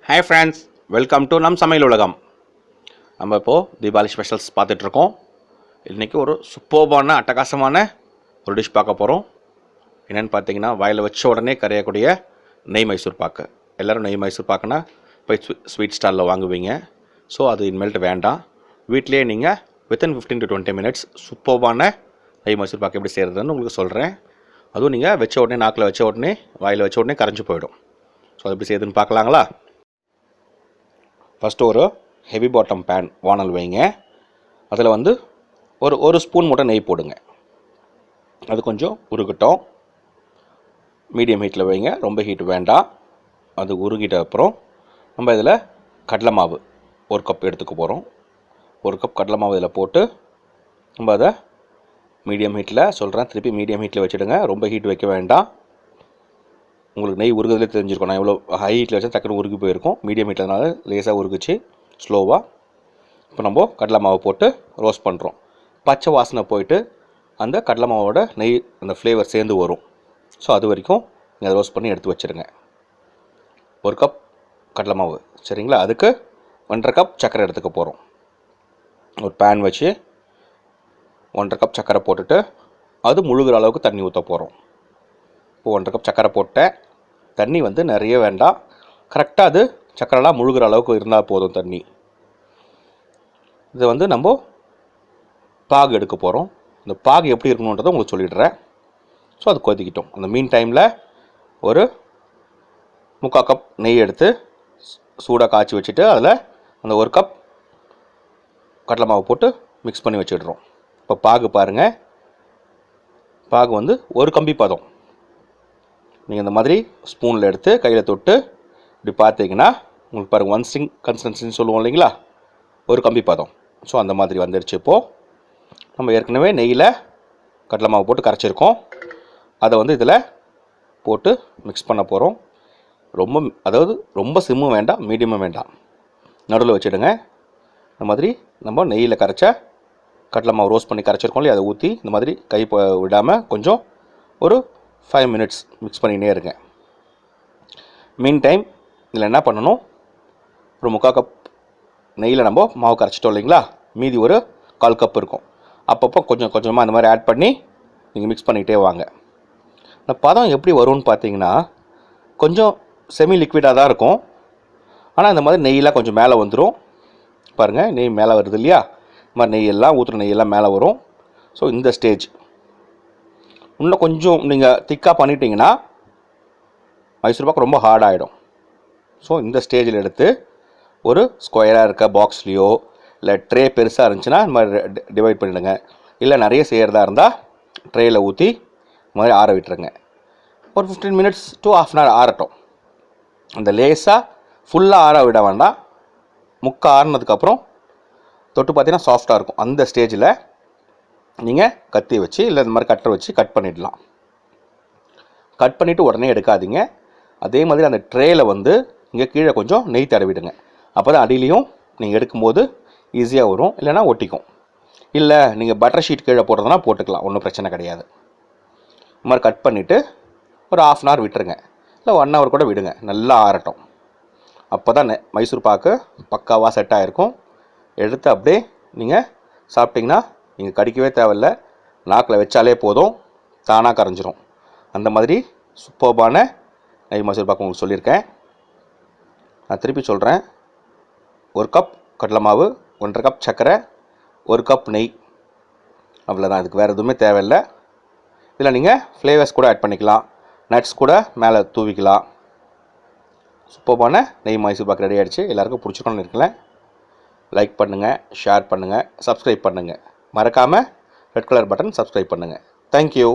Hi friends, welcome to நம் சமையல் உலகம். நம்ம இப்போ தீபாவளி ஸ்பெஷல்ஸ் பார்த்துட்டு இருக்கோம். இன்னைக்கு ஒரு சூப்பர்பான அட்டகாசமான ஒரு டிஷ் பார்க்க போகிறோம். என்னென்னு பார்த்தீங்கன்னா வாயில் வச்ச உடனே கரையக்கூடிய நெய் மைசூர் பாக்கு. எல்லோரும் நெய் மைசூர் பாக்குனா போய் ஸ்வீட் ஸ்டாலில் வாங்குவீங்க. ஸோ அது இனிமேல்ட்டு வேண்டாம். வீட்டிலேயே நீங்கள் வித்தின் 15 to 20 minutes சூப்பர்பான நெய் மைசூர் பாக்கு எப்படி செய்கிறதுன்னு உங்களுக்கு சொல்கிறேன். அதுவும் நீங்கள் வச்ச உடனே நாக்கில் வச்ச உடனே வாயில் வச்ச உடனே கரைஞ்சி போயிடும். ஸோ அது எப்படி செய்யுதுன்னு பார்க்கலாங்களா? ஃபஸ்ட்டு ஒரு ஹெவி பாட்டம் பேன் வானல் வைங்க. அதில் ஒரு ஸ்பூன் மட்டும் நெய் போடுங்க. அது கொஞ்சம் உருகட்டும். மீடியம் ஹீட்டில் வைங்க, ரொம்ப ஹீட் வேண்டாம். அது உருகிட்ட அப்புறம் நம்ம இதில் கடலை மாவு 1 கப் எடுத்துக்க போகிறோம். 1 கப் கடலை மாவு இதில் போட்டு நம்ம அதை மீடியம் ஹீட்டில் சொல்கிறேன், திருப்பி மீடியம் ஹீட்டில் வச்சுடுங்க. ரொம்ப ஹீட் வைக்க வேண்டாம். உங்களுக்கு நெய் உருகுதலே தெரிஞ்சிருக்கும். நான் எவ்வளோ ஹை ஹீட்டில் வச்சா டக்குனு உருகி போயிருக்கும். மீடியம் ஹீட்டில்னால லேசாக உருகுச்சு ஸ்லோவாக. இப்போ நம்ம கடலை மாவு போட்டு ரோஸ்ட் பண்ணுறோம். பச்சை வாசனை போயிட்டு அந்த கடலை மாவோட நெய் அந்த ஃப்ளேவர் சேர்ந்து வரும். ஸோ அது வரைக்கும் நீங்கள் அதை ரோஸ்ட் பண்ணி எடுத்து வச்சுருங்க. 1 கப் கடலை மாவு சரிங்களா? அதுக்கு 1.5 கப் சர்க்கரை எடுத்துக்க போகிறோம். ஒரு பேன் வச்சு 1.5 கப் சர்க்கரை போட்டுட்டு அது முழுகிற அளவுக்கு தண்ணி ஊற்ற போகிறோம். இப்போ 1.5 கப் சர்க்கரை போட்டேன். தண்ணி நிறைய வேண்டாம், கரெக்டாக அது சர்க்கரைலாம் முழுகிற அளவுக்கு இருந்தால் போதும் தண்ணி. இதை நம்ம பாகு எடுக்க போகிறோம். இந்த பாகு எப்படி இருக்கணுன்றதை உங்களுக்கு சொல்லிடுறேன். ஸோ அது கொதிக்கிட்டோம். அந்த மீன் டைமில் ஒரு 3/4 கப் நெய் எடுத்து சூடாக காய்ச்சி வச்சுட்டு அதில் அந்த 1 கப் கடலை மாவு போட்டு மிக்ஸ் பண்ணி வச்சிடுறோம். இப்போ பாகு பாருங்கள், பாகு ஒரு கம்பி பதம். நீங்கள் இந்த மாதிரி ஸ்பூனில் எடுத்து கையில் தொட்டு இப்படி பார்த்தீங்கன்னா உங்களுக்கு பாருங்கள், 1 ஸ்ட்ரிங் கன்சிஸ்டன்சின்னு சொல்லுவோம் இல்லைங்களா, ஒரு கம்பி பதம். ஸோ அந்த மாதிரி வந்துடுச்சு. இப்போது நம்ம ஏற்கனவே நெய்யில் கடலை மாவு போட்டு கரைச்சிருக்கோம். அதை இதில் போட்டு மிக்ஸ் பண்ண போகிறோம். ரொம்ப சிம்மும் வேண்டாம், மீடியமும் வேண்டாம், நடுவில் வச்சுடுங்க. இந்த மாதிரி நம்ம நெய்யில் கரைச்ச கடலை மாவு ரோஸ்ட் பண்ணி கரைச்சிருக்கோம் இல்லையா, அதை ஊற்றி இந்த மாதிரி கை விடாமல் கொஞ்சம் ஒரு 5 minutes மிக்ஸ் பண்ணிகிட்டே இருங்க. மீன் டைம் இதில் என்ன பண்ணணும், ஒரு 3/4 கப் நெய்யில் நம்ம மாவு கரைச்சிட்டோம் இல்லைங்களா, மீதி ஒரு 1/4 கப் இருக்கும். அப்பப்போ கொஞ்சம் கொஞ்சமாக இந்த மாதிரி ஆட் பண்ணி நீங்கள் மிக்ஸ் பண்ணிகிட்டே வாங்க. இந்த பதம் எப்படி வரும்னு பார்த்தீங்கன்னா கொஞ்சம் செமி லிக்விடாக தான் இருக்கும். ஆனால் இந்த மாதிரி நெய்யெல்லாம் கொஞ்சம் மேலே வந்துடும். பாருங்கள், நெய் மேலே வருது இல்லையா, இந்த மாதிரி நெய்யெல்லாம் ஊற்றுற நெய்யெல்லாம் மேலே வரும். ஸோ இந்த ஸ்டேஜ் இன்னும் கொஞ்சம் நீங்கள் திக்காக பண்ணிட்டீங்கன்னா மைசூர் பாக்கு ரொம்ப ஹார்ட் ஆகிடும். ஸோ இந்த ஸ்டேஜில் எடுத்து ஒரு ஸ்கொயராக இருக்க பாக்ஸ்லேயோ இல்லை ட்ரே பெருசாக இருந்துச்சுன்னா இந்த மாதிரி டிவைட் பண்ணிவிடுங்க. இல்லை நிறைய செய்கிறதா இருந்தால் ட்ரேயில் ஊற்றி இந்த மாதிரி ஆற விட்டுருங்க. ஒரு 15 minutes to ½ hour ஆறட்டும். அந்த லேஸாக ஃபுல்லாக ஆற விட வேண்டாம். முக்கா ஆறினதுக்கப்புறம் தொட்டு பார்த்தீங்கன்னா சாஃப்டாக இருக்கும். அந்த ஸ்டேஜில் நீங்கள் கத்தி வச்சு இல்லை இந்த மாதிரி கட்டர் வச்சு கட் பண்ணிடலாம். கட் பண்ணிவிட்டு உடனே எடுக்காதீங்க. அதே மாதிரி அந்த ட்ரேயில் இங்கே கீழே கொஞ்சம் நெய் தடவிடுங்க. அப்போ தான் அடியிலையும் நீங்கள் எடுக்கும்போது ஈஸியாக வரும், இல்லைனா ஒட்டிக்கும். இல்லை நீங்கள் பட்டர் ஷீட் கீழே போடுறதுனா போட்டுக்கலாம், ஒன்றும் பிரச்சனை கிடையாது. இந்த மாதிரி கட் பண்ணிவிட்டு ஒரு ½ hour விட்டுருங்க, இல்லை 1 hour கூட விடுங்க, நல்லா ஆறட்டும். அப்போ தான் மைசூர் பாக்கு பக்காவாக செட் ஆகிருக்கும். எடுத்து அப்படியே நீங்கள் சாப்பிட்டிங்கன்னா நீங்கள் கடிக்கவே தேவையில்லை, நாக்கில் வச்சாலே போதும், தானாக கரைஞ்சிரும். அந்த மாதிரி சூப்பர்பான நெய் மைசூர் பாக்கு உங்களுக்கு சொல்லியிருக்கேன். நான் திருப்பி சொல்கிறேன். 1 கப் கடலை மாவு, 1.5 கப் சர்க்கரை, 1 கப் நெய், அவ்வளோதான். இதுக்கு வேறு எதுவுமே தேவையில்லை. இதில் நீங்கள் ஃப்ளேவர்ஸ் கூட ஆட் பண்ணிக்கலாம், நட்ஸ் கூட மேலே தூவிக்கலாம். சூப்பர்பான நெய் மைசூர் பாக்கு ரெடி ஆகிடுச்சு. எல்லாருக்கும் பிடிச்சிக்கணும்னு இருக்கல. லைக் பண்ணுங்கள், ஷேர் பண்ணுங்கள், சப்ஸ்கிரைப் பண்ணுங்கள். மறக்காமல் ரெட் கலர் பட்டன் சப்ஸ்கிரைப் பண்ணுங்கள். தேங்க்யூ.